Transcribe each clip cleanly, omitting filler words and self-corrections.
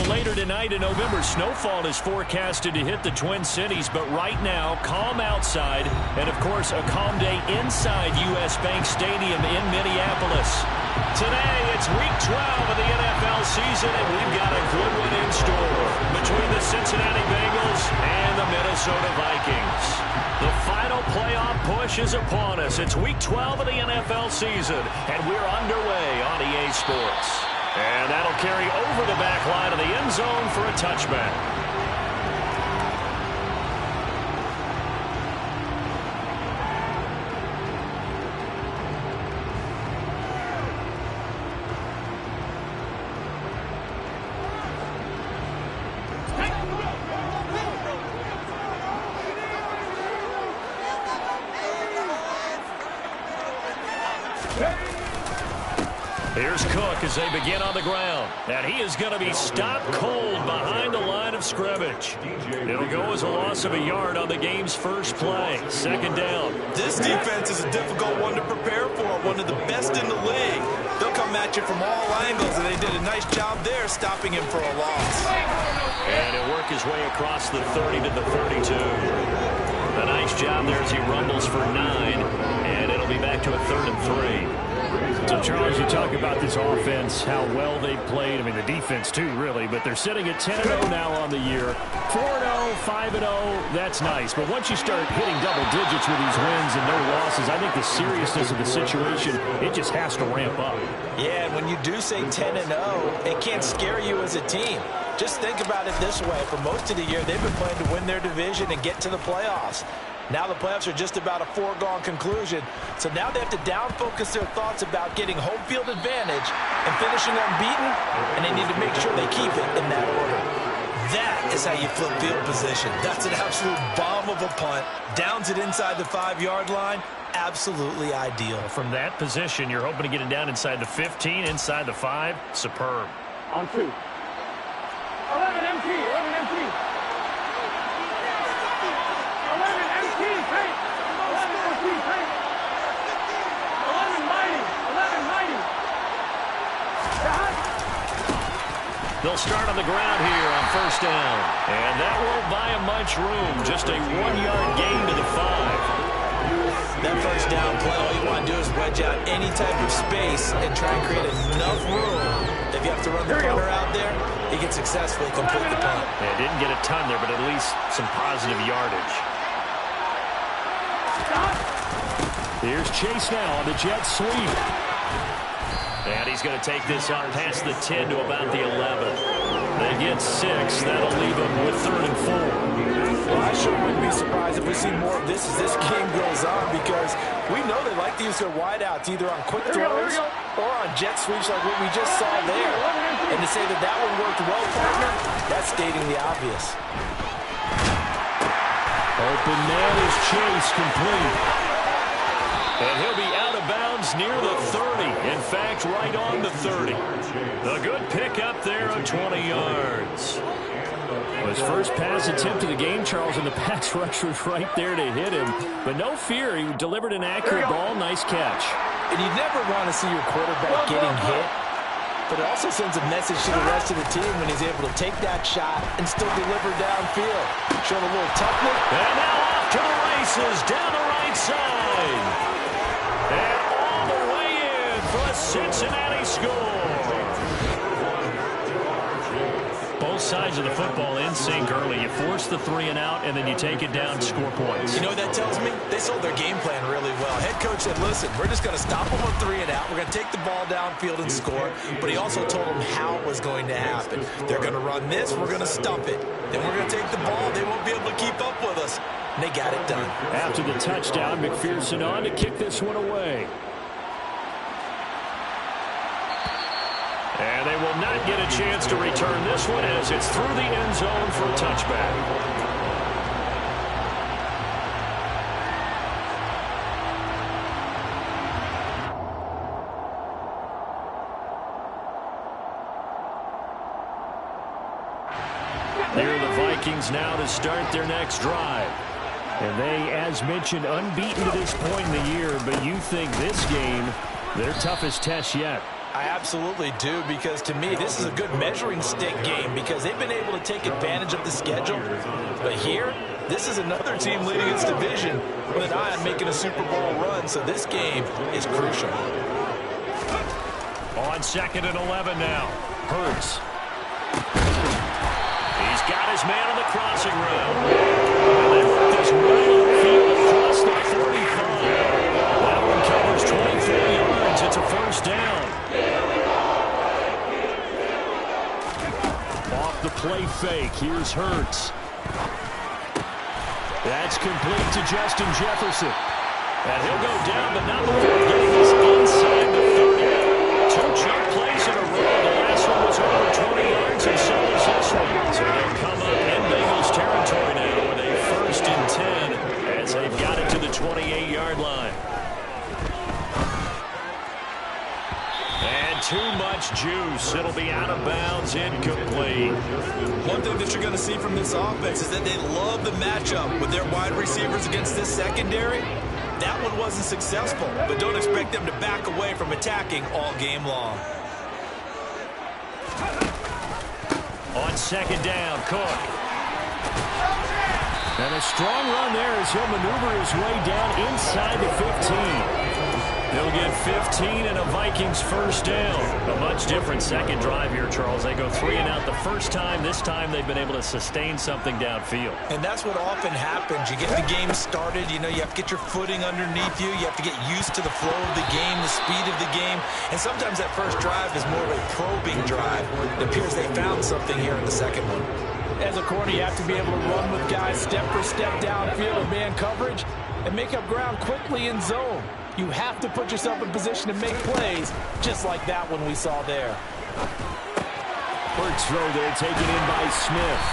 later tonight in November, snowfall is forecasted to hit the Twin Cities, but right now, calm outside, and of course, a calm day inside U.S. Bank Stadium in Minneapolis. Today, it's Week 12 of the NFL season, and we've got a good one in store between the Cincinnati Bengals and the Minnesota Vikings. The final playoff push is upon us. It's Week 12 of the NFL season, and we're underway on EA Sports. And that'll carry over the back line of the end zone for a touchback. Here's Cook as they begin on the ground. And he is going to be stopped cold behind the line of scrimmage. It'll go as a loss of a yard on the game's first play. Second down. This defense is a difficult one to prepare for. One of the best in the league. They'll come at you from all angles, and they did a nice job there stopping him for a loss. And he'll work his way across the 30 to the 32. A nice job there as he rumbles for 9. And it'll be back to a 3rd and 3. So, Charles, you talk about this offense, how well they've played. I mean, the defense, too, really. But they're sitting at 10-0 now on the year. 4-0, 5-0, that's nice. But once you start hitting double digits with these wins and no losses, I think the seriousness of the situation, it just has to ramp up. Yeah, and when you do say 10-0, it can't scare you as a team. Just think about it this way. For most of the year, they've been playing to win their division and get to the playoffs. Now the playoffs are just about a foregone conclusion. So now they have to down-focus their thoughts about getting home field advantage and finishing unbeaten, and they need to make sure they keep it in that order. That is how you flip field position. That's an absolute bomb of a punt. Downs it inside the 5-yard line. Absolutely ideal. From that position, you're hoping to get it down inside the 15, inside the 5. Superb. On 2. 11 MT, 11 MT. 11 MT, paint. 11 MT, paint. 11 mighty, 11 mighty. They'll start on the ground here on first down. And that won't buy him much room. Just a 1-yard gain to the 5. That first down play, all you want to do is wedge out any type of space and try and create enough room. If you have to run the punter out there, he can successfully complete the punt. Yeah, didn't get a ton there, but at least some positive yardage. Here's Chase now on the jet sweep. And he's going to take this out past the 10 to about the 11. They get 6. That'll leave them with 3rd and 4. Well, I sure wouldn't be surprised if we see more of this as this game goes on, because we know they like to use their wideouts either on quick throws or on jet sweeps like what we just saw there. And to say that that one worked well, partner, that's stating the obvious. Open man is Chase, complete. And he'll be out of bounds near the 30. In fact, right on the 30. A good pickup there of 20 yards. His first pass attempt of the game, Charles, and the pass rush was right there to hit him. But no fear, he delivered an accurate ball. Nice catch. And you never want to see your quarterback getting hit, but it also sends a message to the rest of the team when he's able to take that shot and still deliver downfield. Showing a little toughness. And now off to the races down the right side. And all the way in for a Cincinnati score. Both sides of the football in sync early. You force the 3 and out, and then you take it down and score points. You know what that tells me? They sold their game plan really well. Head coach said, listen, we're just going to stop them on 3 and out. We're going to take the ball downfield and score. But he also told them how it was going to happen. They're going to run this. We're going to stump it. Then we're going to take the ball. They won't be able to keep up with us. And they got it done. After the touchdown, McPherson on to kick this one away. And they will not get a chance to return this one as it's through the end zone for a touchback. Here are the Vikings now to start their next drive. And they, as mentioned, unbeaten to this point in the year, but you think this game, their toughest test yet. I absolutely do, because to me, this is a good measuring stick game because they've been able to take advantage of the schedule. But here, this is another team leading its division with an eye on making a Super Bowl run, so this game is crucial. On 2nd and 11 now. Hurts. He's got his man on the crossing route. And they work this right upfield across the 45. That one covers 24 yards. It's a first down. Off the play fake. Here's Hurts. That's complete to Justin Jefferson. And he'll go down, but not before getting this inside the 30. 2 chunk plays in a row. The last one was over 20 yards, and so is this one. So they'll come up in Bengals territory now with a 1st and 10 as they've got it to the 28-yard line. And too much juice. It'll be out of bounds, incomplete. One thing that you're going to see from this offense is that they love the matchup with their wide receivers against this secondary. That one wasn't successful, but don't expect them to back away from attacking all game long. On 2nd down, Cook. And a strong run there as he'll maneuver his way down inside the 15. He'll get 15 and a Vikings first down. A much different second drive here, Charles. They go 3 and out the first time. This time they've been able to sustain something downfield. And that's what often happens. You get the game started. You know, you have to get your footing underneath you. You have to get used to the flow of the game, the speed of the game. And sometimes that first drive is more of a probing drive. It appears they found something here in the second one. As a corner, you have to be able to run with guys step for step downfield in man coverage and make up ground quickly in zone. You have to put yourself in position to make plays, just like that one we saw there. Quick throw there, taken in by Smith.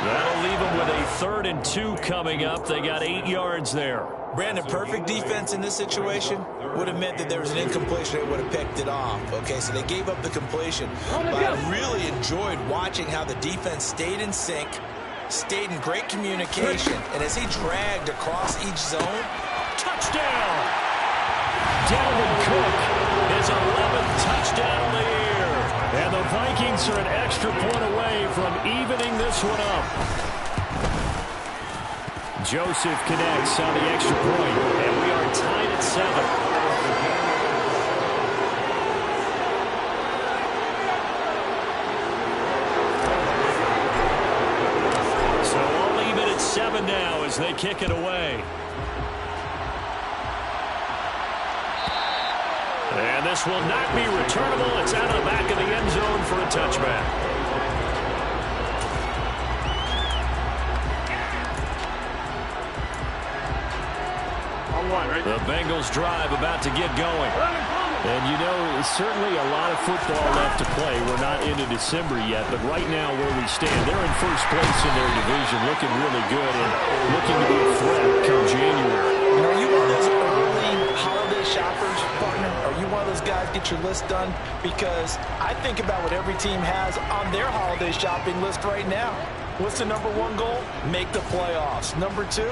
That'll leave them with a 3rd and 2 coming up. They got 8 yards there. Brandon, perfect defense in this situation would have meant that there was an incompletion. They would have picked it off. Okay, so they gave up the completion. But I really enjoyed watching how the defense stayed in sync, stayed in great communication, and as he dragged across each zone, touchdown! Dalvin Cook, his 11th touchdown of the year. And the Vikings are an extra point away from evening this one up. Joseph connects on the extra point, and we are tied at 7. So all even at 7 now as they kick it away. And this will not be returnable. It's out of the back of the end zone for a touchback. The Bengals drive about to get going. And you know, certainly a lot of football left to play. We're not into December yet, but right now where we stand, they're in first place in their division, looking really good and looking to be a threat come January. And are you one of those early holiday shoppers, partner? Are you one of those guys get your list done? Because I think about what every team has on their holiday shopping list right now. What's the number 1 goal? Make the playoffs. Number 2,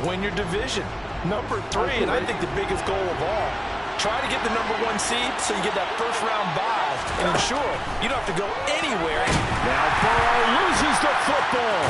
win your division. Number 3, and I think the biggest goal of all, try to get the number 1 seed so you get that first-round bye and ensure you don't have to go anywhere. Now Burrow loses the football.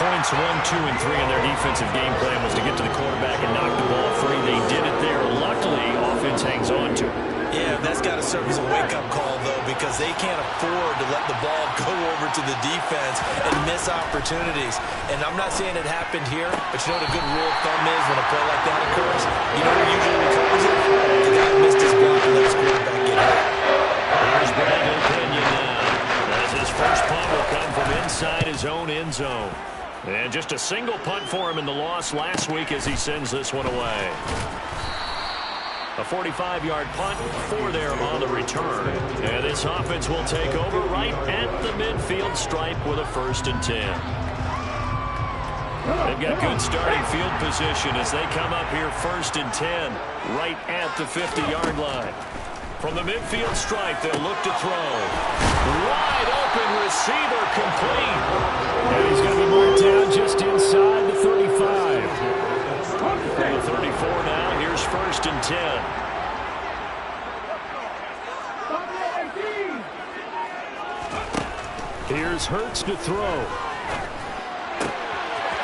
Points 1, 2, and 3 in their defensive game plan was to get to the quarterback and knock the ball free. They did it there. Luckily, offense hangs on to it. Yeah, that's got to serve as a wake-up call, though, because they can't afford to let the ball go over to the defense and miss opportunities. And I'm not saying it happened here, but you know what a good rule of thumb is when a play like that occurs? You know who usually recovers it? The guy who missed his block and let his quarterback get hit. Here's Brandon Pinion now, as his first punt will come from inside his own end zone. And just a single punt for him in the loss last week as he sends this one away. A 45-yard punt, 4 there on the return. And this offense will take over right at the midfield stripe with a 1st and 10. They've got good starting field position as they come up here 1st and 10 right at the 50-yard line. From the midfield stripe, they'll look to throw. Wide open receiver complete. And he's going to be marked down just inside the 35. From the 34 now, here's 1st and 10. Here's Hurts to throw.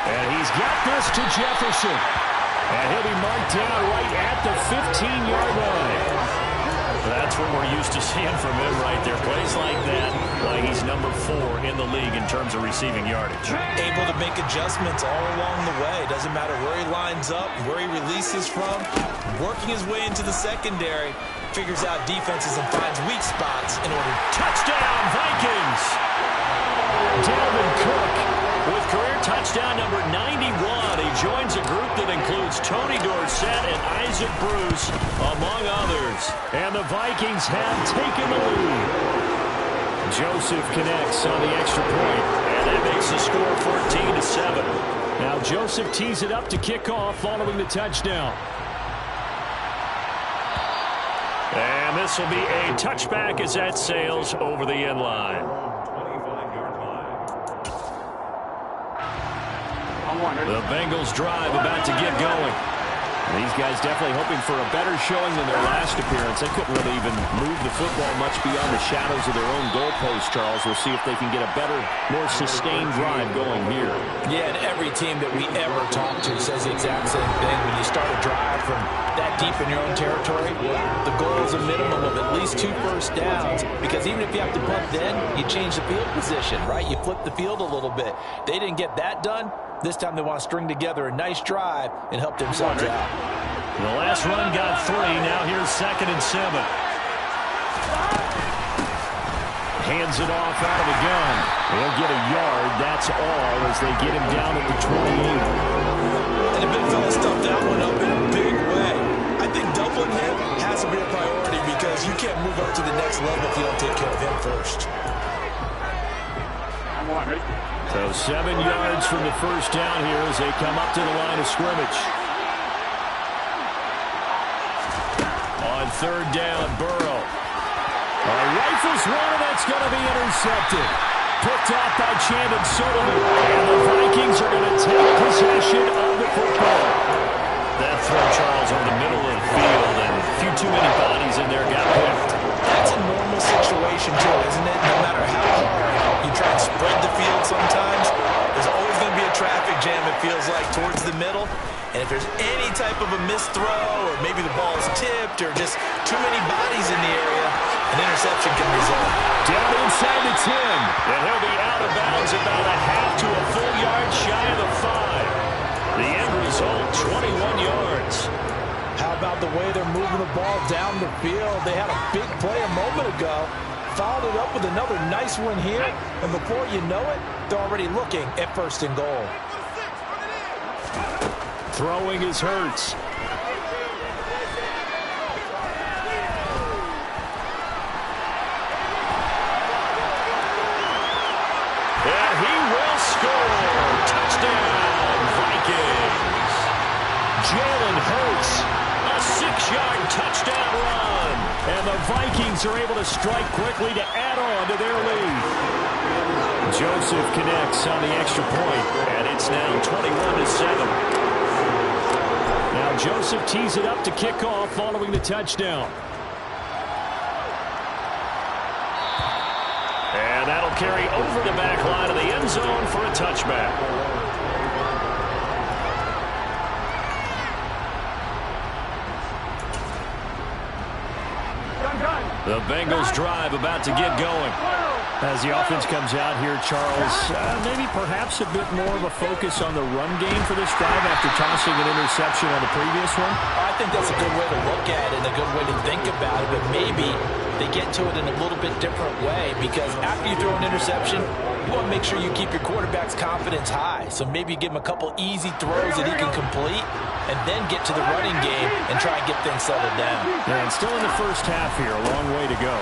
And he's got this to Jefferson. And he'll be marked down right at the 15-yard line. That's what we're used to seeing from him right there. Plays like that, why he's number 4 in the league in terms of receiving yardage. Able to make adjustments all along the way. Doesn't matter where he lines up, where he releases from. Working his way into the secondary. Figures out defenses and finds weak spots in order. Touchdown, Vikings! Dalvin Cook with career touchdown number 91. He joins a group that includes Tony Dorsett and Isaac Bruce, among others. And the Vikings have taken the lead. Joseph connects on the extra point. And that makes the score 14-7. Now Joseph tees it up to kick off following the touchdown. And this will be a touchback as that sails over the end line. The Bengals drive about to get going. These guys definitely hoping for a better showing than their last appearance. They couldn't really even move the football much beyond the shadows of their own goalpost, Charles. We'll see if they can get a better, more sustained drive going here. Yeah, and every team that we ever talk to says the exact same thing. When you start a drive from that deep in your own territory, the goal is a minimum of at least 2 first downs, because even if you have to punt then, you change the field position, right? You flip the field a little bit. They didn't get that done. This time they want to string together a nice drive and help themselves out. The last run got 3. Now here's 2nd and 7. Hands it off out of the gun. They'll get a yard. That's all as they get him down at the 28. And the big fella stuffed that one up in a big way. I think doubling him has to be a priority, because you can't move up to the next level if you don't take care of him first. So 7 yards from the first down here as they come up to the line of scrimmage. On 3rd down, Burrow. Rifles one, and that's going to be intercepted. Picked off by Chandon Solomon. And the Vikings are going to take possession of the football. That throw, Charles, over the middle of the field, and a few too many bodies in there got picked. That's a normal situation, too, isn't it? No matter how hard you try and spread the field sometimes, there's always going to be a traffic jam, it feels like, towards the middle. And if there's any type of a missed throw, or maybe the ball is tipped, or just too many bodies in the area, an interception can result. Down inside the 10. And he'll be out of bounds about a half to a full yard shy of the 5. The end result, 21 yards. How about the way they're moving the ball down the field? They had a big play a moment ago. Followed it up with another nice one here. And before you know it, they're already looking at 1st and goal. Throwing is Hurts. And he will score. Touchdown, Vikings. Jalen Hurts. A 6-yard touchdown run. And the Vikings are able to strike quickly to add on to their lead. Joseph connects on the extra point. And it's now 21-7. Now Joseph tees it up to kick off following the touchdown. And that'll carry over the back line of the end zone for a touchback. The Bengals drive about to get going. As the offense comes out here, Charles, maybe perhaps a bit more of a focus on the run game for this drive after tossing an interception on the previous one? I think that's a good way to look at it and a good way to think about it, but maybe they get to it in a little bit different way, because after you throw an interception, you want to make sure you keep your quarterback's confidence high. So maybe you give him a couple easy throws that he can complete, and then get to the running game and try and get things settled down. Yeah, and still in the first half here, a long way to go.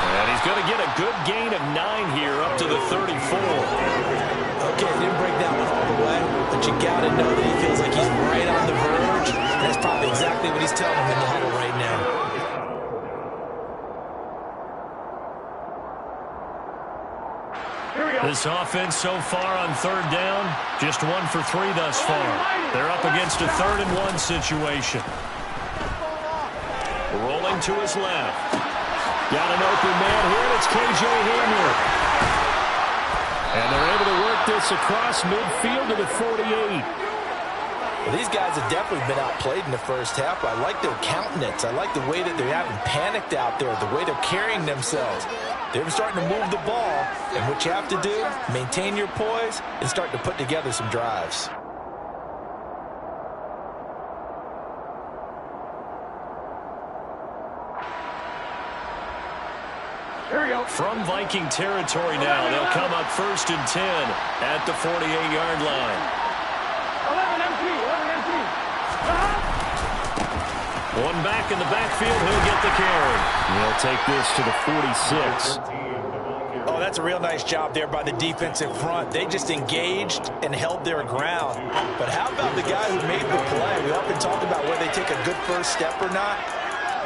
And he's going to get a good gain of 9 here up to the 34. Okay, didn't break that one all the way, but you got to know that he feels like he's right on the verge. And that's probably exactly what he's telling him in the huddle right now. This offense so far on 3rd down, just 1 for 3 thus far. They're up against a 3rd and 1 situation. Rolling to his left. Got an open man here, and it's K.J. Hamler. And they're able to work this across midfield to the 48. Well, these guys have definitely been outplayed in the first half. I like their countenance. I like the way that they haven't panicked out there, the way they're carrying themselves. They're starting to move the ball, and what you have to do, maintain your poise and start to put together some drives. Here we go. From Viking territory now, they'll come up 1st and 10 at the 48-yard line. 11 empty. 11 empty. One back in the backfield, he'll get the carry. They'll take this to the 46. Oh, that's a real nice job there by the defense in front. They just engaged and held their ground. But how about the guy who made the play? We often talk about whether they take a good first step or not.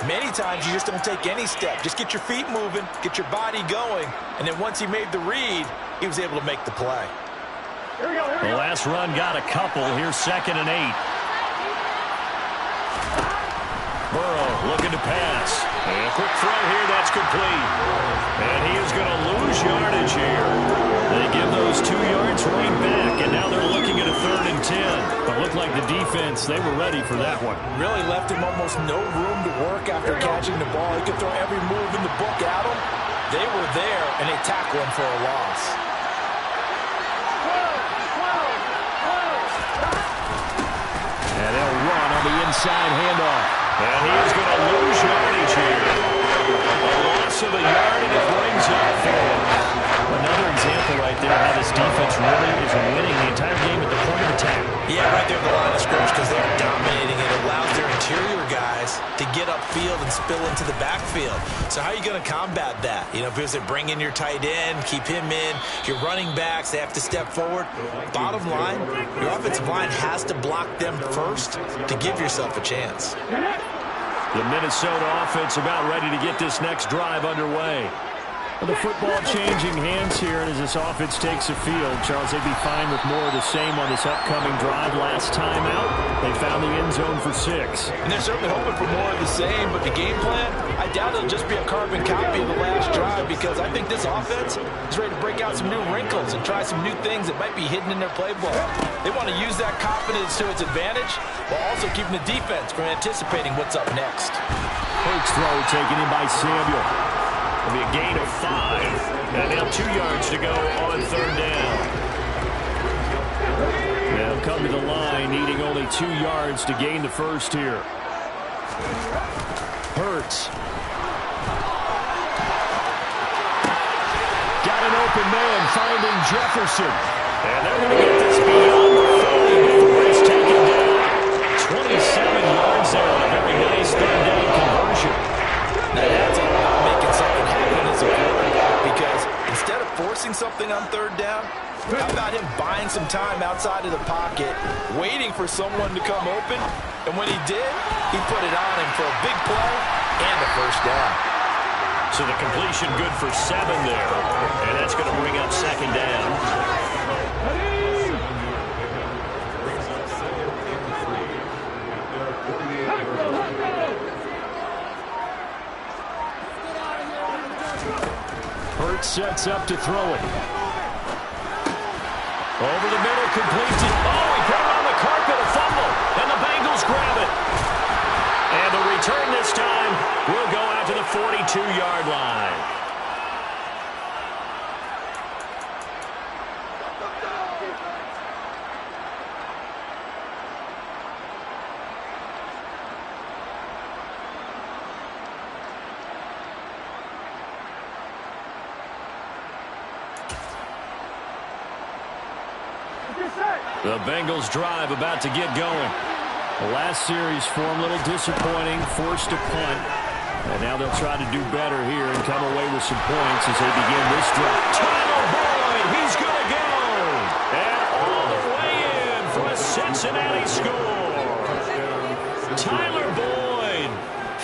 Many times you just don't take any step. Just get your feet moving, get your body going, and then once he made the read, he was able to make the play. Here we go. Here we The go. last run got a couple. Here's 2nd and 8. Burrow looking to pass. And a quick throw here, that's complete. And he is going to lose yardage here. They give those 2 yards right back, and now they're looking at a 3rd and 10. But looked like the defense, they were ready for that one. Really left him almost no room to work after catching the ball. He could throw every move in the book at him. They were there, and they tackled him for a loss. 12. And they'll run on the inside handoff. And he is going to lose yardage here. A loss of a yard, and it brings up 4. Another example right there how this defense really is winning the entire game at the point of attack. Yeah, right there at the line of scrimmage because they're dominating it. It allows their interior guys to get upfield and spill into the backfield. So how are you going to combat that? You know, because they bring in your tight end, keep him in. Your running backs, they have to step forward. Bottom line, your offensive line has to block them first to give yourself a chance. The Minnesota offense about ready to get this next drive underway. The football changing hands here, and as this offense takes the field, Charles, they'd be fine with more of the same on this upcoming drive. Last time out, they found the end zone for 6. And they're certainly hoping for more of the same, but the game plan, I doubt it'll just be a carbon copy of the last drive because I think this offense is ready to break out some new wrinkles and try some new things that might be hidden in their playbook. They want to use that confidence to its advantage while also keeping the defense from anticipating what's up next. Hurts throw taken in by Samuel. It'll be a gain of 5. And now 2 yards to go on 3rd down. They'll come to the line, needing only 2 yards to gain the first here. Hurts. Got an open man, finding Jefferson. And they're going to get this beyond the 30 before it's taken down. 27 yards there on a very nice 3rd down conversion. Now that's all about making something happen as a quarterback because instead of forcing something on 3rd down, how about him buying some time outside of the pocket, waiting for someone to come open, and when he did, he put it on him for a big play and a 1st down. So the completion good for 7 there. And that's going to bring up 2nd down. Hurts sets up to throw it. Over the middle, complete to... Oh, he put it on the carpet, a fumble. And the Bengals grab it. And the return this time will go out to the 42-yard line. The Bengals drive about to get going. The last series for them, a little disappointing, forced a punt. And now they'll try to do better here and come away with some points as they begin this drive. Tyler Boyd, he's going to go. And all the way in for a Cincinnati score. Tyler Boyd,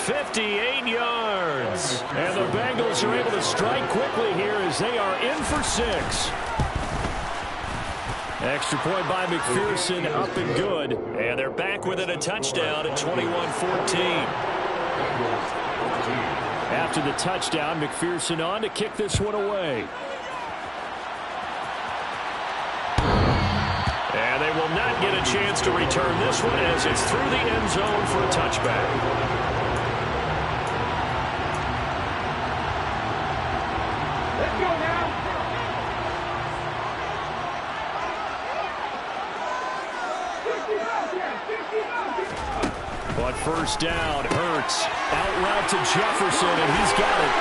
58 yards. And the Bengals are able to strike quickly here as they are in for 6. Extra point by McPherson, up and good. And they're back within a touchdown at 21-14. After the touchdown, McPherson on to kick this one away. And they will not get a chance to return this one as it's through the end zone for a touchback. Let's go now. But first down, Hurts. Out route to Jefferson, and he's got it.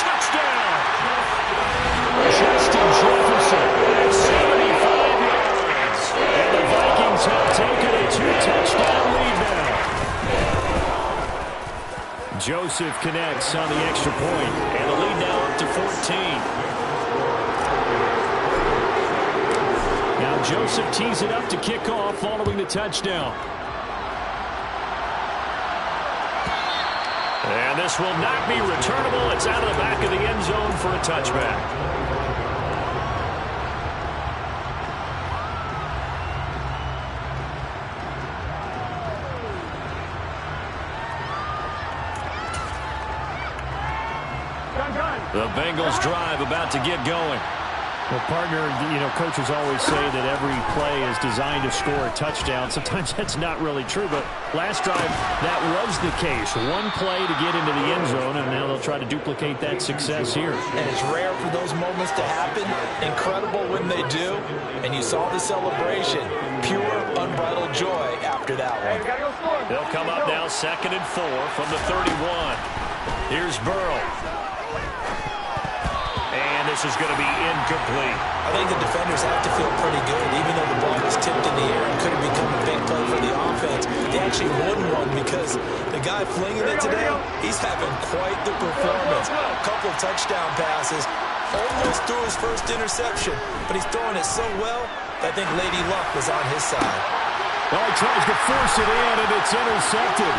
Touchdown! Justin Jefferson at 75 yards. And the Vikings have taken a 2-touchdown lead now. Joseph connects on the extra point, and the lead now up to 14. Now Joseph tees it up to kick off following the touchdown. And this will not be returnable. It's out of the back of the end zone for a touchback. The Bengals drive about to get going. Well, partner, coaches always say that every play is designed to score a touchdown. Sometimes that's not really true, but last drive, that was the case. One play to get into the end zone, and now they'll try to duplicate that success here. And it's rare for those moments to happen. Incredible when they do. And you saw the celebration. Pure, unbridled joy after that one. They'll come up now 2nd and 4 from the 31. Here's Burrow. And this is going to be incomplete. I think the defenders have to feel pretty good, even though the ball was tipped in the air and could have become a big play for the offense. They actually won one because the guy flinging it today, he's having quite the performance. A couple touchdown passes, almost threw his first interception, but he's throwing it so well, I think Lady Luck was on his side. Well, he tries to force it in, and it's intercepted.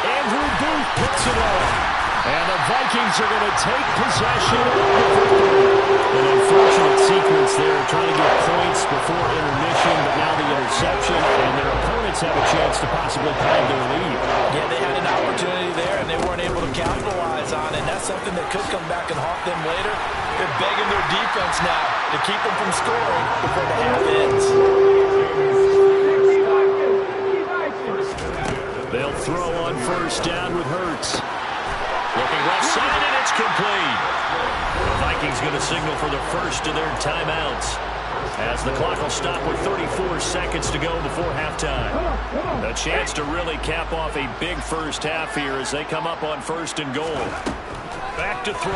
Andrew Booth picks it up. And the Vikings are going to take possession of the football. An unfortunate sequence there, trying to get points before intermission, but now the interception, and their opponents have a chance to possibly pad their lead. Yeah, they had an opportunity there, and they weren't able to capitalize on it. And that's something that could come back and haunt them later. They're begging their defense now to keep them from scoring before the half ends. They'll throw on first down with Hurts. Looking left side, and it's complete. The Vikings going to signal for the first of their timeouts as the clock will stop with 34 seconds to go before halftime. A chance to really cap off a big first half here as they come up on 1st and goal. Back to throw.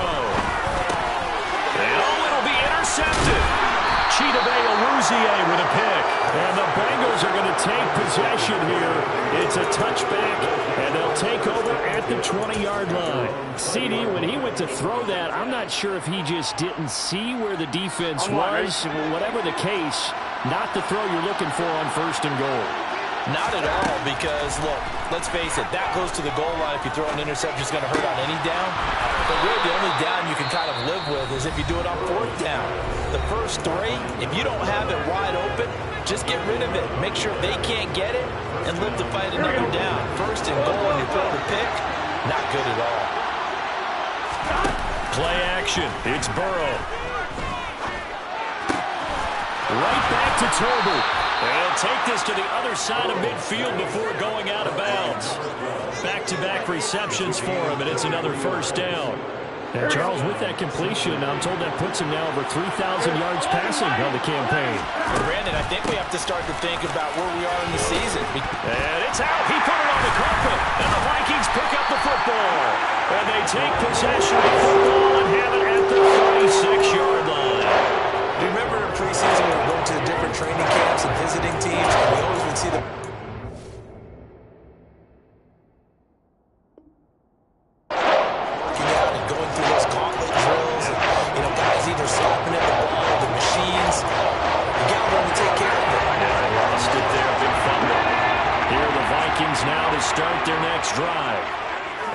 And it'll be intercepted. Chidobe Awuzie with a pick. And the Bengals are going to take possession here. It's a touchback, and they'll take over at the 20-yard line. CD, when he went to throw that, I'm not sure if he just didn't see where the defense was. Whatever the case, not the throw you're looking for on 1st and goal. Not at all, because, look, let's face it, that goes to the goal line. If you throw an interception, it's going to hurt on any down. But really, the only down you can kind of live with is if you do it on 4th down. The first 3, if you don't have it wide open, just get rid of it. Make sure they can't get it and live to fight another down. 1st and goal, and you throw the pick, not good at all. Play action. It's Burrow. Right back to Tolbert. They'll take this to the other side of midfield before going out of bounds. Back-to-back receptions for him, and it's another first down. And Charles, with that completion, I'm told that puts him now over 3,000 yards passing on the campaign. Brandon, I think we have to start to think about where we are in the season. And it's out. He put it on the carpet, and the Vikings pick up the football. And they take possession of the football and have it at the 36-yard line. Remember in preseason we were going to the different training camps and visiting teams, and we always would see the out and going through those gauntlet drills, and guys either slapping at the ball or the machines. You got to learn to take care of it. Yeah, they lost it there. Big fumble. Here are the Vikings now to start their next drive.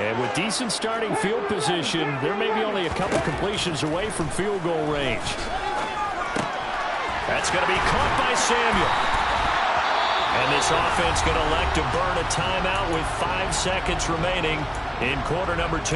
And with decent starting field position, they're maybe only a couple completions away from field goal range. That's going to be caught by Samuel. And this offense going to elect to burn a timeout with 5 seconds remaining in quarter number 2.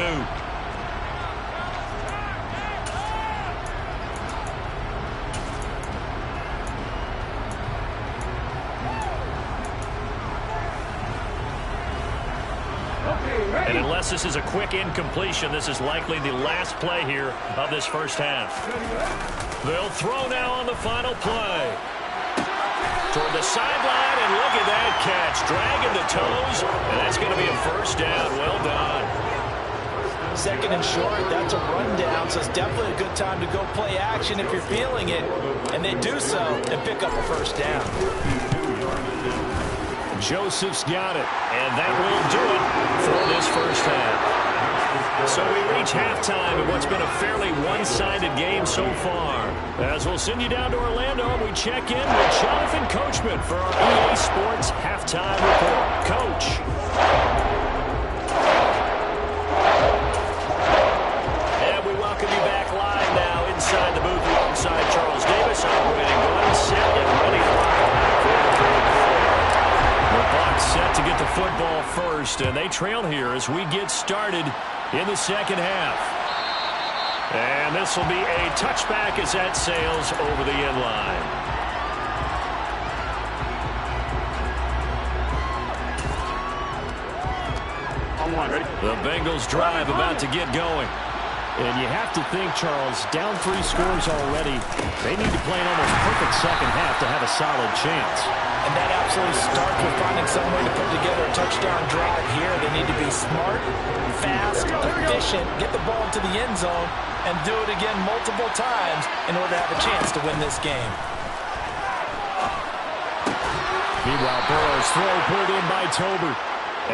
And unless this is a quick incompletion, this is likely the last play here of this first half. They'll throw now on the final play. Toward the sideline, and look at that catch. Dragging the toes, and that's going to be a first down. Well done. Second and short, that's a rundown, so it's definitely a good time to go play action if you're feeling it. And they do so and pick up a first down. Joseph's got it, and that will do it for this first half. So we reach halftime in what's been a fairly one-sided game so far. As we'll send you down to Orlando, we check in with Jonathan Coachman for our EA Sports Halftime Report. Coach. And we welcome you back live now inside the booth alongside Charles Davis. I'm Brandon Glenn, set and ready to rock for the third quarter. The Bucs set to get the football first, and they trail here as we get started in the second half. And this will be a touchback as that sails over the end line. The Bengals drive about to get going. And you have to think, Charles, down 3 scores already. They need to play an almost perfect second half to have a solid chance. And that absolutely starts with finding some way to put together a touchdown drive here. They need to be smart, fast, efficient, get the ball to the end zone, and do it again multiple times in order to have a chance to win this game. Meanwhile, Burrow's throw pulled in by Tober.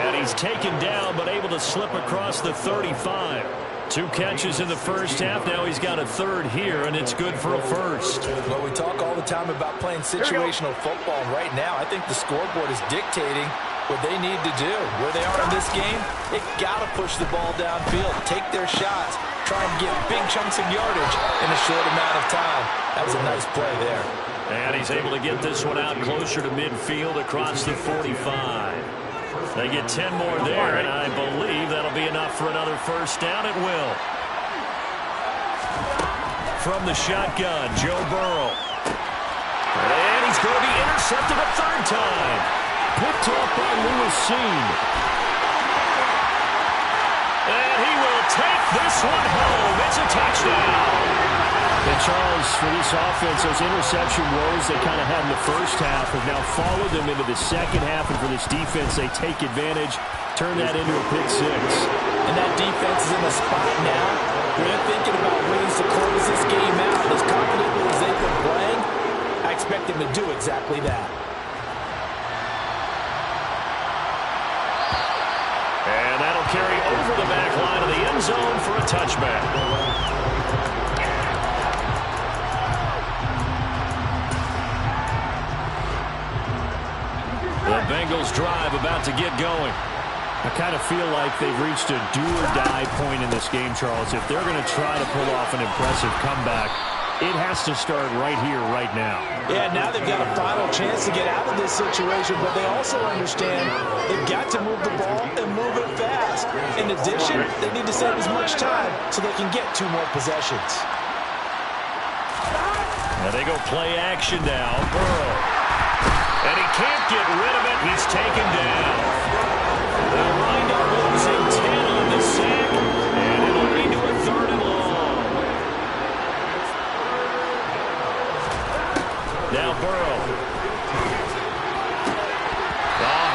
And he's taken down but able to slip across the 35. 2 catches in the first half. Now he's got a third here, and it's good for a first. Well, we talk all the time about playing situational football. Right now, I think the scoreboard is dictating what they need to do. Where they are in this game, they got to push the ball downfield, take their shots, try and get big chunks of yardage in a short amount of time. That was a nice play there. And he's able to get this one out closer to midfield across the 45. They get 10 more there, and I believe that'll be enough for another first down. It will. From the shotgun, Joe Burrow. And he's going to be intercepted a third time. Picked off by Lewis Seen. And he will take this one home. It's a touchdown. And Charles, for this offense, those interception woes they kind of had in the first half have now followed them into the second half. And for this defense, they take advantage, turn that into a pick 6. And that defense is in a spot now where they're thinking about ways to close this game out. As confidently as they've been playing, I expect them to do exactly that. And that'll carry over the back line of the end zone for a touchback. The Bengals drive about to get going. I kind of feel like they've reached a do-or-die point in this game, Charles. If they're going to try to pull off an impressive comeback, it has to start right here, right now. Yeah, now they've got a final chance to get out of this situation, but they also understand they've got to move the ball and move it fast. In addition, they need to save as much time so they can get 2 more possessions. And they go play action now. Burrow. And he can't get rid of it. He's taken down. They'll wind up losing 10 on the sack, and it'll lead to a 3rd and long. Now Burrow.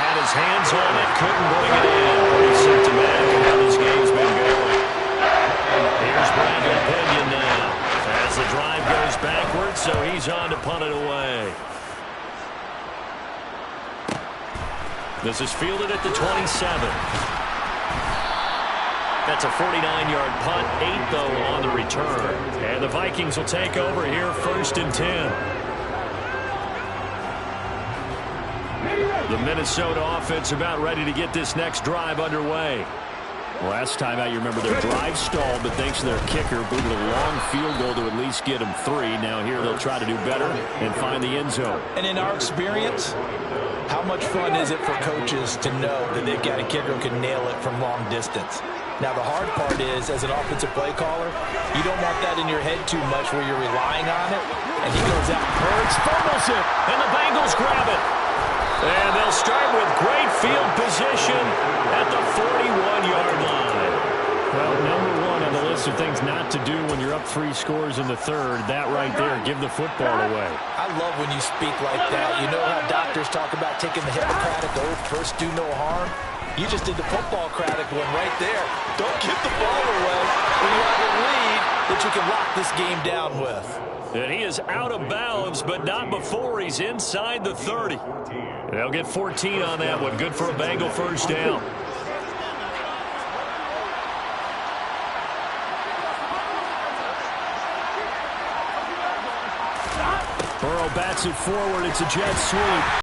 Had his hands on it, couldn't bring it in. Pretty symptomatic of how this game's been going. Here's Brandon Pinion now. As the drive goes backwards, so he's on to punt it away. This is fielded at the 27. That's a 49-yard punt, 8 though on the return. And the Vikings will take over here 1st and 10. The Minnesota offense about ready to get this next drive underway. Last time out, you remember their drive stalled, but thanks to their kicker, booted a long field goal to at least get them 3. Now here they'll try to do better and find the end zone. And in our experience, how much fun is it for coaches to know that they've got a kicker who can nail it from long distance? Now, the hard part is, as an offensive play caller, you don't want that in your head too much where you're relying on it. And he goes out. Hurts fumbles it, and the Bengals grab it. And they'll start with great field position at the 41-yard line. Well, number one on the list of things not to do when you're up 3 scores in the third, that right there, give the football away. I love when you speak like that. You know how doctors talk about taking the Hippocratic oath, first do no harm? You just did the football-cratic one right there. Don't give the ball away when you have a lead that you can lock this game down with. And he is out of bounds, but not before he's inside the 30. They'll get 14 on that one. Good for a Bengal first down. Burrow bats it forward. It's a jet sweep.